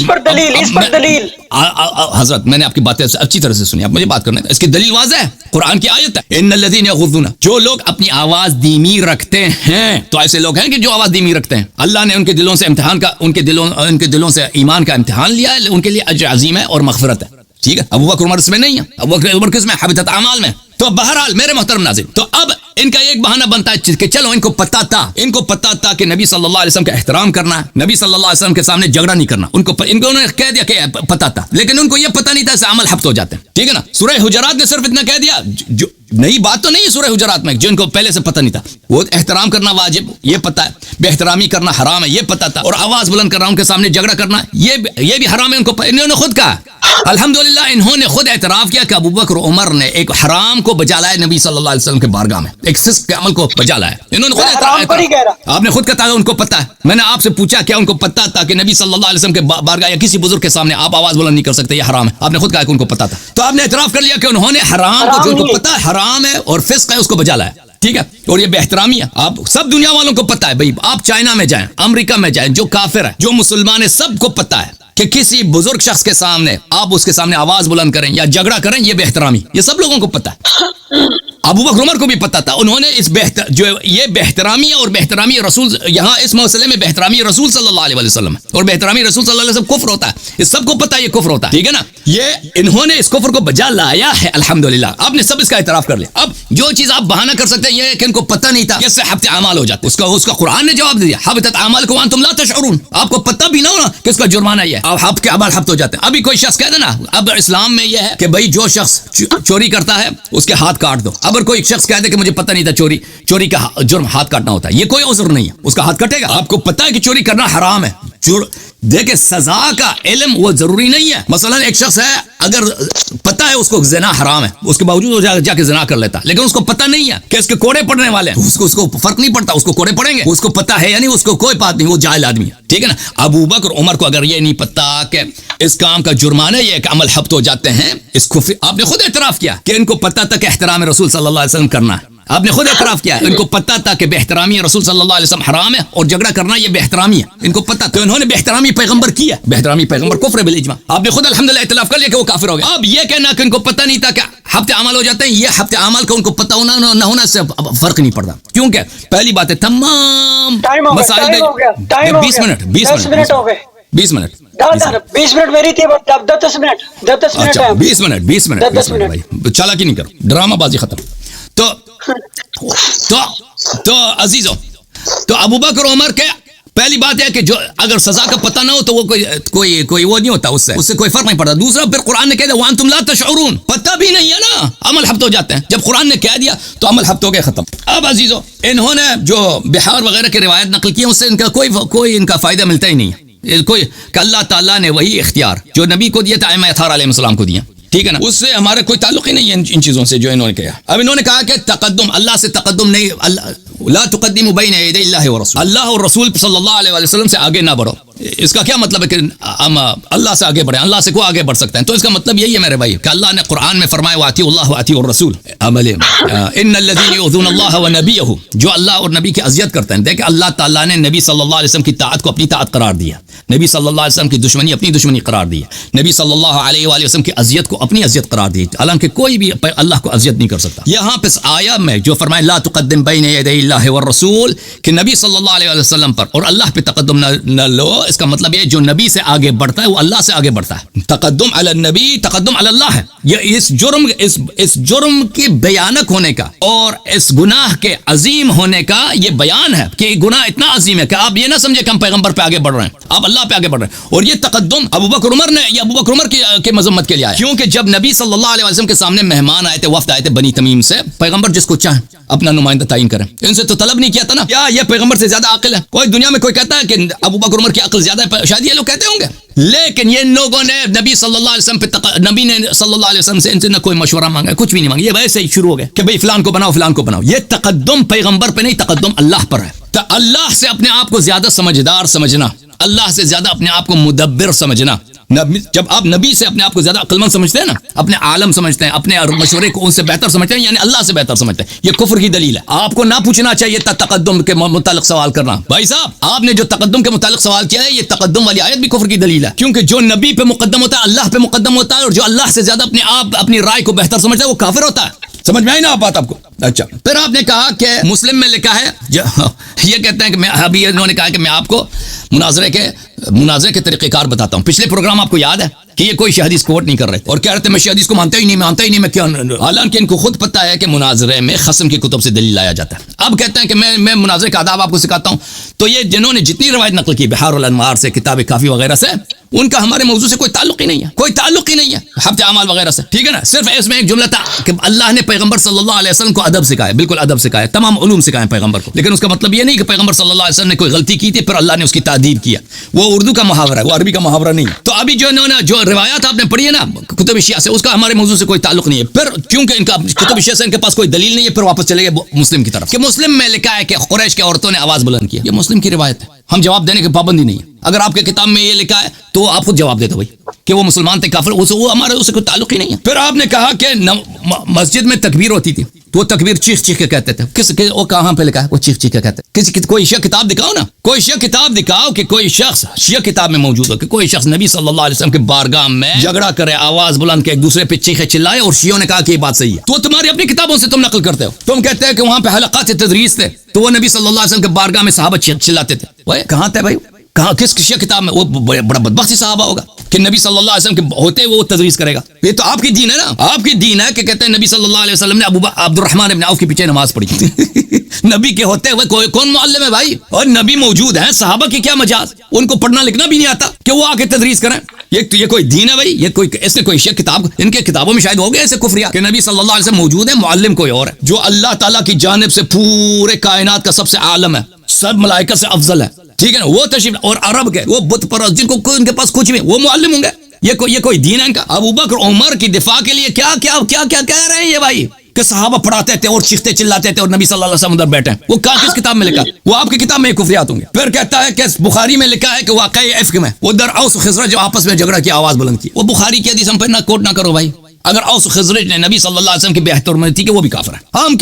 پر دلیل حضرت میں نے آپ کی باتیں اچھی طرح سے سنی, آپ مجھے بات کرنے اس کی دلیل واضح ہے, قرآن کی آیت ہے, ان الذین یغضون, جو لوگ اپنی آواز دھیمی رکھتے ہیں. تو ایسے لوگ ہیں کہ جو آواز دھیمی رکھتے ہیں, اللہ نے ان کے دلوں سے امتحان کا, ان کے دلوں سے ایمان کا امتحان لیا ہے, ان کے لیے اجر عظیم ہے اور مغفرت ہے, ٹھیک ہے. ابو بکر عمر اس میں نہیں ہے, ابو بکر عمر کس میں؟ حبطت اعمال میں. تو بہرحال میرے محترم ناظرین, تو اب ان کا ایک بہانہ بنتا ہے کہ چلو ان کو پتہ تھا کہ نبی صلی اللہ علیہ وسلم کا احترام کرنا ہے, نبی صلی اللہ علیہ وسلم کے سامنے جھگڑا نہیں کرنا. انہوں نے کہہ دیا کہ پتہ تھا, لیکن ان کو یہ پتہ نہیں تھا, سے عمل حبط ہو جاتے ہیں, ٹھیک ہے نا. سورہ حجرات نے صرف اتنا کہہ دیا, جو نئی بات تو نہیں ہے سورہ حجرات میں, جو ان کو پہلے سے پتہ نہیں تھا. وہ احترام کرنا واجب یہ پتہ ہے, بے احترامی کرنا حرام ہے یہ پتہ تھا, اور آواز بلند کرنا ان کے سامنے جھگڑا کرنا یہ بھی حرام ہے. انہوں نے خود کہا, الحمدللہ انہوں نے خود اعتراف کیا کہ ابو بکر عمر نے ایک حرام کو بجا لایا نبی صلی اللہ علیہ وسلم کے بارگاہ میں, ایک فسق کے عمل کو بجا لایا. انہوں نے خود اعتراف, آپ نے خود کہا ان کو پتہ ہے. میں نے آپ سے پوچھا کیا ان کو پتہ تھا کہ نبی صلی اللہ علیہ وسلم کے بارگاہ یا کسی بزرگ کے سامنے آپ آواز بلند نہیں کر سکتے, یہ حرام ہے. آپ نے خود کہا کہ ان کو پتہ تھا. تو آپ نے اعتراف کر لیا کہ انہوں نے حرام کو, جو ان کو پتہ ہے حرام ہے اور فسق ہے, اس کو بجا لایا, ٹھیک ہے. اور یہ بے احترامی ہے. آپ سب دنیا والوں کو پتہ ہے بھائی, آپ چائنا میں جائیں, امریکہ میں جائیں, جو کافر ہے جو مسلمان ہے, سب کو پتہ ہے کہ کسی بزرگ شخص کے سامنے آپ اس کے سامنے آواز بلند کریں یا جھگڑا کریں یہ بے احترامی, یہ سب لوگوں کو پتہ ہے. ابو بکر عمر کو بھی پتہ تھا. انہوں نے اس یہ بے احترامی اور بے احترامی رسول, یہاں اس مسئلے میں بے احترامی رسول صلی اللہ علیہ وسلم اور بے احترامی رسول صلی اللہ علیہ وسلم کفر ہوتا ہے, یہ سب کو پتہ ہے یہ کفر ہوتا ہے, ٹھیک ہے نا. یہ انہوں نے اس کفر کو بجا لایا ہے, الحمدللہ. آپ نے سب اس کا اعتراف کر لیا. اب جو چیز آپ بہانہ کر سکتے ہیں یہ ہے کہ ان کو پتہ نہیں تھا, اس سے حبط اعمال ہو جاتے. اس کا قرآن نے جواب دیا, حبطت اعمالکم وانتم لا تشعرون, آپ کو پتہ بھی نہ ہونا کہ اس کا جرمانہ یہ ہے, آپ حبط کے اعمال حبط ہو جاتے ہیں. ابھی کوئی شخص کہہ دے نا, اب اسلام میں یہ ہے کہ بھائی جو شخص چوری کرتا ہے اس کے ہاتھ کاٹ دو. اگر کوئی شخص کہہ دے کہ مجھے پتہ نہیں تھا چوری کا جرم ہاتھ کاٹنا ہوتا ہے, یہ کوئی عذر نہیں ہے, اس کا ہاتھ کٹے گا. آپ کو پتہ ہے کہ چوری کرنا حرام ہے, دیکھیں سزا کا علم وہ ضروری نہیں ہے. مثلا ایک شخص ہے اگر پتا ہے اس کو زنا حرام ہے, اس کے باوجود وہ جا کے زنا کر لیتا, لیکن اس کو پتا نہیں ہے کہ اس کے کوڑے پڑنے والے ہیں, اس کو فرق نہیں پڑتا, اس کو کوڑے پڑیں گے, اس کو پتا ہے یعنی اس کو کوئی بات نہیں, وہ جاہل آدمی ہے, ٹھیک ہے نا. ابو بکر عمر کو اگر یہ نہیں پتا کہ اس کام کا جرمانہ یہ کہ عمل حبط ہو جاتے ہیں, اس کو آپ نے خود اعتراف کیا کہ ان کو پتا تھا کہ احترام رسول صلی اللہ علیہ وسلم کرنا ہے, آپ نے خود اعتراف کیا ان کو پتا تھا کہ بے احترامی رسول صلی اللہ علیہ وسلم حرام ہے اور جھگڑا کرنا یہ بے احترامی ہے, ان کو پتا, تو انہوں نے بے احترامی پیغمبر کیا, بے احترامی پیغمبر کفر بالاجماع, آپ نے خود الحمدللہ اعتراف کر لیا کہ وہ کافر ہو گیا. اب یہ کہنا کہ ان کو پتا نہیں تھا کہ ہفتے اعمال ہو جاتے ہیں, یہ ہفتے اعمال کا ان کو پتا ہونا نہ ہونا سے فرق نہیں پڑتا, کیونکہ پہلی بات ہے تمام مسائل میں 20 منٹ 20 منٹ ہو گئے, 20 منٹ 20 منٹ میری تھی, 10 منٹ 10 منٹ اچھا 20 منٹ بھائی چالاکی نہیں کرو, ڈرامہ بازی ختم. تو عزیزو, تو ابو بکر عمر کے پہلی بات ہے کہ جو اگر سزا کا پتہ نہ ہو تو وہ کوئی وہ نہیں ہوتا, اس سے کوئی فرق نہیں پڑتا. دوسرا پھر قرآن نے کہہ دیا وانتم لا تشعرون, پتہ بھی نہیں ہے نا, عمل حبط ہو جاتے ہیں. جب قرآن نے کہہ دیا تو عمل حبط ہو گئے, ختم. اب عزیزو انہوں نے جو بہار وغیرہ کی روایت نقل کی ہے اس سے ان کا کوئی ان کا فائدہ ملتا ہی نہیں ہے, کوئی کہ اللہ تعالیٰ نے وہی اختیار جو نبی کو دیا تھا ائمہ اطہار علیہ السلام کو دیا, ٹھیک ہے نا, اس سے ہمارا کوئی تعلق ہی نہیں ہے ان چیزوں سے جو انہوں نے کہا. اب انہوں نے کہا کہ تقدم, اللہ سے تقدم نہیں, لا تقدموا بین یدی اللہ ورسول, اللہ اور رسول صلی اللہ علیہ وسلم سے آگے نہ بڑھو. اس کا کیا مطلب ہے کہ ہم اللہ سے آگے بڑھیں, اللہ سے کو آگے بڑھ سکتے ہیں؟ تو اس کا مطلب یہی ہے میرے بھائی کہ اللہ نے قرآن میں فرمایا واطیعوا اللہ واطیعوا الرسول, عمل ان الذین یؤذون اللہ ونبیہ, جو اللہ اور نبی کی اذیت کرتے ہیں. دیکھیں اللہ تعالیٰ نے نبی صلی اللہ علیہ وسلم کی طاعت کو اپنی طاعت قرار دیا, نبی صلی اللہ علیہ وسلم کی دشمنی اپنی دشمنی قرار دی, نبی صلی اللہ علیہ وآلہ وسلم کی اذیت کو اپنی اذیت قرار دی, حالانکہ کوئی بھی اللہ کو اذیت نہیں کر سکتا. یہاں پہ آیا میں جو فرمایا لا تقدم بین یدی اللہ والرسول, کہ نبی صلی اللہ علیہ وسلم پر اور اللہ پہ تقدم نہ لو, اس کا مطلب یہ جو نبی سے آگے بڑھتا ہے وہ اللہ سے آگے بڑھتا ہے. تقدم علی النبی تقدم علی اللہ ہے. یہ اس جرم کے بیانک ہونے کا اور اس گناہ کے عظیم ہونے کا یہ بیان ہے کہ گناہ اتنا عظیم ہے کہ آپ یہ نہ سمجھے کہ ہم پیغمبر پہ آگے بڑھ رہے ہیں, آپ اللہ پہ آگے بڑھ رہے ہیں. اور یہ تقدم ابو بکر عمر نے, یہ ابو بکر عمر کی مذمت کے لیے آیا, کیونکہ جب نبی صلی اللہ علیہ وسلم کے سامنے مہمان آئے تھے, وفد آئے تھے بنی تمیم سے, پیغمبر جس کو چاہیں اپنا نمائندہ تعین کریں, ان سے تو طلب نہیں کیا تھا نا, کیا یہ پیغمبر سے زیادہ عاقل ہے؟ کوئی دنیا میں کوئی کہتا ہے کہ ابو بکر عمر کی عقل زیادہ ہے؟ شاید یہ لوگ کہتے ہوں گے, لیکن یہ لوگوں نے نبی صلی اللہ علیہ وسلم پہ نبی نے صلی اللہ علیہ وسلم سے ان سے نہ کوئی مشورہ مانگا, کچھ بھی نہیں مانگا, یہ ویسے ہی شروع ہو گئے کہ بھئی فلان کو بناؤ فلان کو بناؤ. یہ تقدم پیغمبر پہ نہیں, تقدم اللہ پر ہے. تو اللہ سے اپنے آپ کو زیادہ سمجھدار سمجھنا, اللہ سے زیادہ اپنے آپ کو مدبر سمجھنا, جب آپ نبی سے اپنے آپ کو زیادہ عقل مند سمجھتے ہیں نا, اپنے عالم سمجھتے ہیں, اپنے مشورے کو ان سے بہتر سمجھتے ہیں, یعنی اللہ سے بہتر سمجھتے ہیں, یہ کفر کی دلیل ہے. آپ کو نہ پوچھنا چاہیے تھا تقدم کے متعلق سوال کرنا. بھائی صاحب آپ نے جو تقدم کے متعلق سوال کیا ہے, یہ تقدم والی آیت بھی کفر کی دلیل ہے, کیونکہ جو نبی پہ مقدم ہوتا ہے اللہ پہ مقدم ہوتا ہے, اور جو اللہ سے زیادہ اپنی رائے کو بہتر سمجھتا ہے وہ کافر ہوتا ہے. سمجھ میں آئی نا بات آپ کو؟ اچھا, پھر آپ نے کہا کہ مسلم میں لکھا ہے, یہ کہتے ہیں کہ میں ابھی انہوں نے کہا کہ میں آپ کو مناظرے کے طریقہ کار بتاتا ہوں. پچھلے پروگرام آپ کو یاد ہے کہ یہ کوئی حدیث کوٹ نہیں کر رہے اور کہہ رہے تھے میں حدیث کو مانتا ہی نہیں, میں کیا, حالانکہ ان کو خود پتہ ہے کہ مناظرے میں خصم کی کتب سے دلیل لایا جاتا ہے. اب کہتے ہیں کہ میں مناظرے کا آداب آپ کو سکھاتا ہوں. تو یہ جنہوں نے جتنی روایت نقل کی بحار الانوار سے, کتاب کافی وغیرہ سے, ان کا ہمارے موضوع سے کوئی تعلق ہی نہیں ہے, کوئی تعلق ہی نہیں ہے, ہفتے اعمال وغیرہ سے, ٹھیک ہے نا. صرف اس میں ایک جملہ تھا کہ اللہ نے پیغمبر صلی اللہ علیہ وسلم کو ادب سکھایا, بالکل ادب سکھایا, تمام علوم سکھائے پیغمبر کو, لیکن اس کا مطلب یہ نہیں کہ پیغمبر صلی اللہ علیہ وسلم نے کوئی غلطی کی تھی پھر اللہ نے اس کی تعدیب کیا. وہ اردو کا محاورہ ہے, وہ عربی کا محاورہ نہیں ہے. تو ابھی جو انہوں نے جو روایات آپ نے پڑھی ہے نا کتب شیعہ سے, اس کا ہمارے موضوع سے کوئی تعلق نہیں ہے. پھر کیونکہ ان کا کتب شیعہ سے ان کے پاس کوئی دلیل نہیں ہے, پھر واپس چلے گئے مسلم کی طرف کہ مسلم میں لکھا ہے کہ قریش کے عورتوں نے آواز بلند کی. یہ مسلم کی روایت ہے, ہم جواب دینے کی پابندی نہیں ہے. اگر آپ کے کتاب میں یہ لکھا ہے تو آپ خود جواب دیتے بھائی کہ وہ مسلمان تھے کافر, وہ ہمارے اس سے کوئی تعلق ہی نہیں ہے. پھر آپ نے کہا کہ مسجد میں تکبیر ہوتی تھی تو وہ تکبیر چیخ چیخ کے کہتے تھے. وہ کہاں پہ لکھا ہے وہ چیخ چیخ کے کہتے ہیں؟ کوئی شیعہ کتاب دکھاؤ نا, کوئی شیعہ کتاب دکھاؤ کہ کوئی شخص شیعہ کتاب میں موجود ہو کہ کوئی شخص نبی صلی اللہ علیہ وسلم کے بارگاہ میں جھگڑا کرے, آواز بلند کے ایک دوسرے پہ چیخے چلائے, اور شیعوں نے کہا کہ یہ بات صحیح ہے. تو تمہاری اپنی کتابوں سے تم نقل کرتے ہو, تم کہتے ہیں کہ وہاں پہ حلقات تدریس تھے تو وہ نبی صلی اللہ علیہ وسلم کے بارگاہ میں صحابہ چلاتے تھے. وہ کہاں تھے بھائی, کہاں کس شیعہ کتاب میں؟ وہ بڑا بدبختی صحابہ ہوگا کہ نبی صلی اللہ علیہ وسلم کے ہوتے وہ تدریس کرے گا. یہ تو آپ کی دین ہے نا, آپ کی دین ہے کہ کہتے ہیں نبی صلی اللہ علیہ وسلم نے عبد الرحمن ابن عوف کے پیچھے نماز پڑھی. نبی کے ہوتے ہوئے کون معلم ہے بھائی؟ اور نبی موجود ہیں, صحابہ کی کیا مجاز, ان کو پڑھنا لکھنا بھی نہیں آتا کہ وہ آ کے تدریس کریں. یہ کوئی دین ہے بھائی؟ یہ کوئی اس نے کوئی شیعہ کتاب, ان کے کتابوں میں شاید ہو گیا ایسے کفریہ کہ نبی صلی اللہ علیہ وسلم موجود ہے, معلم کوئی اور ہے جو اللہ تعالیٰ کی جانب سے پورے کائنات کا سب سے عالم ہے, سب ملائکہ سے افضل ہے, ٹھیک ہے نا, وہ تشریف, اور عرب کے وہ بت پرست جن کو ان کے پاس کچھ بھی, وہ معلم ہوں گے. یہ کوئی دین ہے ان کا؟ ابو بکر عمر کی دفاع کے لیے کیا کیا کیا کیا کہہ رہے ہیں یہ بھائی, کہ صحابہ پڑھاتے تھے اور چیختے چلاتے تھے اور نبی صلی اللہ علیہ وسلم ادھر بیٹھے ہیں. وہ کس کتاب میں لکھا؟ وہ آپ کی کتاب میں کفریات ہوں گے. پھر کہتا ہے کہ بخاری میں لکھا ہے کہ واقعی افک میں ادھر اوس و خزرج جو آپس میں جھگڑا کیا, آواز بلند کی. وہ بخاری کی حدیث ہم پہ نہ کوٹ نہ کرو بھائی. اگر اوس و خزرج نے نبی صلی اللہ علیہ وسلم کی بے حرمتی کی, وہ بھی کافر ہے. ہم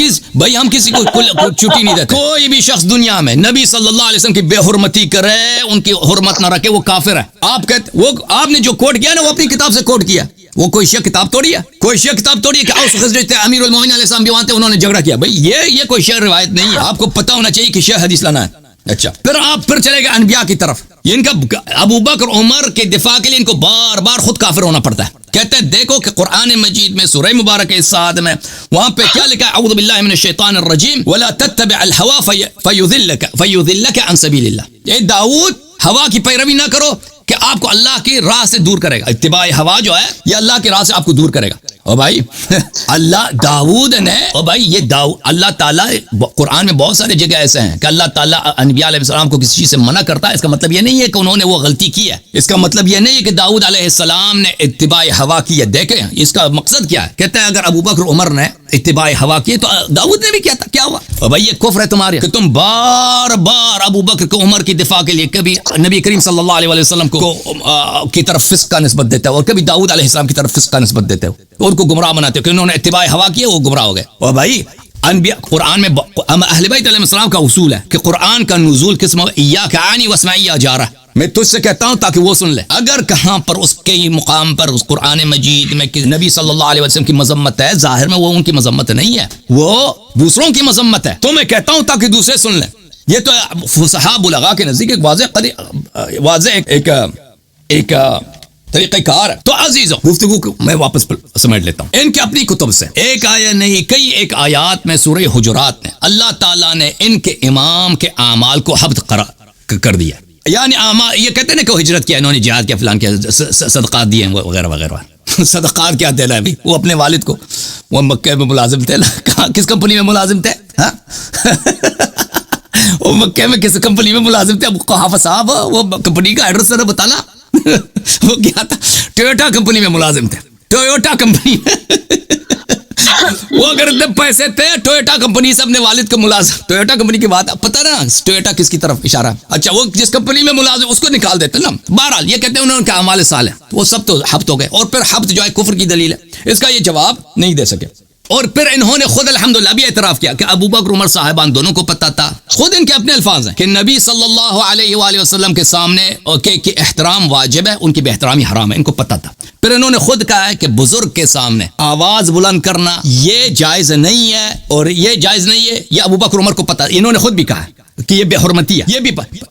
کسی کو چھٹی نہیں دیتے. کوئی بھی شخص دنیا میں نبی صلی اللہ علیہ وسلم کی بے حرمتی کرے, ان کی حرمت نہ رکھے, وہ کافر ہے. آپ نے جو کوٹ کیا نا, وہ اپنی کتاب سے کوٹ کیا. وہ کوئی شیعہ کتاب توڑی ہے؟ کوئی شیعہ کتاب توڑی ہے کہ اوس و خزرج تھے, امیر المومنین علیہ السلام بھی وہاں تھے, انہوں نے جھگڑا کیا. بھائی یہ کوئی شیعہ روایت نہیں ہے. آپ کو پتا ہونا چاہیے کہ شیعہ حدیث لانا ہے. اچھا, پھر چلے گئے انبیاء کی طرف. ان کا ابو بکر عمر کے دفاع کے لیے ان کو بار بار خود کافر ہونا پڑتا ہے. کہتے ہیں دیکھو کہ قرآن مجید میں سورہ مبارک الصاد میں وہاں پہ کیا لکھا ہے, اعوذ باللہ من الشیطان الرجیم ولا تتبع الهوى فيضلك عن سبيل الله. اے داؤد, ہوا کی پیروی نہ کرو کہ آپ کو اللہ کی راہ سے دور کرے گا. اتباع ہوا جو ہے یہ اللہ کی راہ سے آپ کو دور کرے گا. او بھائی اللہ داؤد نے, او بھائی یہ اللہ تعالیٰ قرآن میں بہت سارے جگہ ایسے ہیں کہ اللہ تعالیٰ انبیاء علیہ السلام کو کسی چیز سے منع کرتا ہے. اس کا مطلب یہ نہیں ہے کہ انہوں نے وہ غلطی کی ہے. اس کا مطلب یہ نہیں ہے کہ داؤد علیہ السلام نے اتباع ہوا کی ہے. دیکھیں اس کا مقصد کیا ہے. کہتے ہیں اگر ابو بکر عمر نے اتباع ہوا کی تو داؤد نے بھی کیا تھا, کیا ہوا؟ او بھائی یہ کفر ہے تمہارے کہ تم بار بار ابو بکر کو عمر کی دفاع کے لیے کبھی نبی کریم صلی اللہ علیہ وسلم کو کی طرف فسق کا نسبت دیتے ہو, اور کبھی داؤد علیہ السلام کی طرف فسق کا نسبت دیتے ہو, اور ان کو گمراہ بناتے ہو کہ انہوں نے اتباع ہوا کی ہے, وہ گمراہ ہو گئے. اور بھائی انبیاء قرآن میں اہل بیت علیہ السلام کا اصول ہے کہ قرآن کا نزول کس میں ایاک اعنی واسمعی یا جا رہا ہے. میں تجھ سے کہتا ہوں تاکہ وہ سن لے. اگر کہاں پر اس کے مقام پر اس قرآن مجید میں نبی صلی اللہ علیہ وسلم کی مذمت ہے, ظاہر میں وہ ان کی مذمت نہیں ہے, وہ دوسروں کی مذمت ہے. تو میں کہتا ہوں تاکہ دوسرے سن لیں. یہ تو فصحاء بلغاء کے نزدیک ایک واضح ایک طریقہ کار ہے. تو عزیزوں, گفتگو کو میں واپس سمیٹ لیتا ہوں. ان کے اپنی کتب سے ایک آیت نہیں کئی ایک آیات میں سورہ حجرات میں اللہ تعالیٰ نے ان کے امام کے اعمال کو حبط کر دیا. یعنی یہ کہتے ہیں نا کہ ہجرت کیا, انہوں نے جہاد کیا, فلان کیا, صدقات دیے وغیرہ وغیرہ. صدقات کیا دینا ہے بھی؟ وہ اپنے والد کو, وہ مکہ میں ملازم تھے, کس کمپنی میں ملازم تھے؟ وہ مکہ میں کس کمپنی میں ملازم تھے؟ حافظ صاحب وہ کمپنی کا ایڈریس ذرا بتانا. وہ کیا تھا؟ ٹویوٹا کمپنی میں ملازم تھے. ٹویوٹا کمپنی وہ اگر اتنے پیسے تھے, ٹویوٹا کمپنی سے اپنے والد کو ملازم. ٹویوٹا کمپنی کی بات پتہ نا, ٹویوٹا کس کی طرف اشارہ؟ اچھا, وہ جس کمپنی میں ملازم اس کو نکال دیتے نا. بہرحال یہ کہتے ہیں انہوں نے کہا اعمال صالح, وہ سب تو حبط ہو گئے. اور پھر حبط جو ہے کفر کی دلیل ہے, اس کا یہ جواب نہیں دے سکے. اور پھر انہوں نے خود الحمدللہ بھی اعتراف کیا کہ ابو بکر عمر صاحبان دونوں کو پتہ تھا. خود ان کے اپنے الفاظ ہیں کہ نبی صلی اللہ علیہ وآلہ وسلم کے سامنے کہ احترام واجب ہے, ان کی بے احترامی حرام ہے, ان کو پتہ تھا. پھر انہوں نے خود کہا ہے کہ بزرگ کے سامنے آواز بلند کرنا یہ جائز نہیں ہے, اور یہ جائز نہیں ہے, یہ ابو بکر عمر کو پتہ, انہوں نے خود بھی کہا کہ یہ بے حرمتی ہے.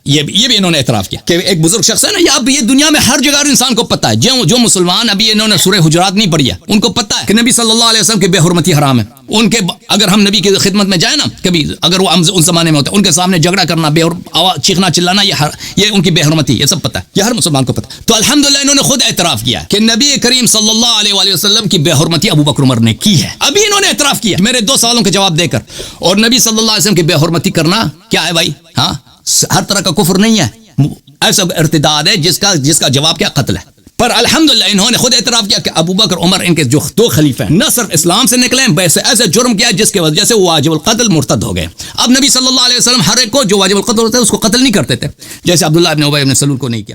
یہ بھی انہوں نے اعتراف کیا کہ ایک بزرگ شخص ہے نا. یہ دنیا میں ہر جگہ انسان کو پتہ ہے, جو مسلمان ابھی انہوں نے سورہ حجرات نہیں پڑھی ہے, ان کو پتہ ہے کہ نبی صلی اللہ علیہ وسلم کی بے حرمتی حرام ہے. ان کے اگر ہم نبی کی خدمت میں جائیں نا کبھی, اگر وہ ان زمانے میں ہوتا ہے, ان کے سامنے جھگڑا کرنا, چیخنا چلانا, یہ ان کی بے حرمتی, یہ سب پتہ ہے, یہ ہر مسلمان کو پتہ ہے. تو الحمدللہ انہوں نے خود اعتراف کیا کہ نبی کریم صلی اللہ علیہ وآلہ وسلم کی بے حرمتی ابو بکر عمر نے کی ہے. ابھی انہوں نے اعتراف کیا میرے 2 سوالوں کے جواب دے کر. اور نبی صلی اللہ علیہ وسلم کی بے حرمتی کرنا کیا ہے بھائی؟ ہاں, ہر طرح کا کفر نہیں ہے, ایسا ارتداد ہے جس کا جواب کیا؟ قتل ہے. پر الحمدللہ انہوں نے خود اعتراف کیا کہ ابو بکر عمر ان کے جو 2 خلیفہ ہیں نہ صرف اسلام سے نکلے ہیں, ایسے جرم کیا جس کی وجہ سے وہ واجب القتل مرتد ہو گئے. اب نبی صلی اللہ علیہ وسلم ہر ایک کو جو واجب القتل ہوتا ہے اس کو قتل نہیں کرتے تھے, جیسے عبداللہ ابن ابی ابن سلول کو نہیں کیا.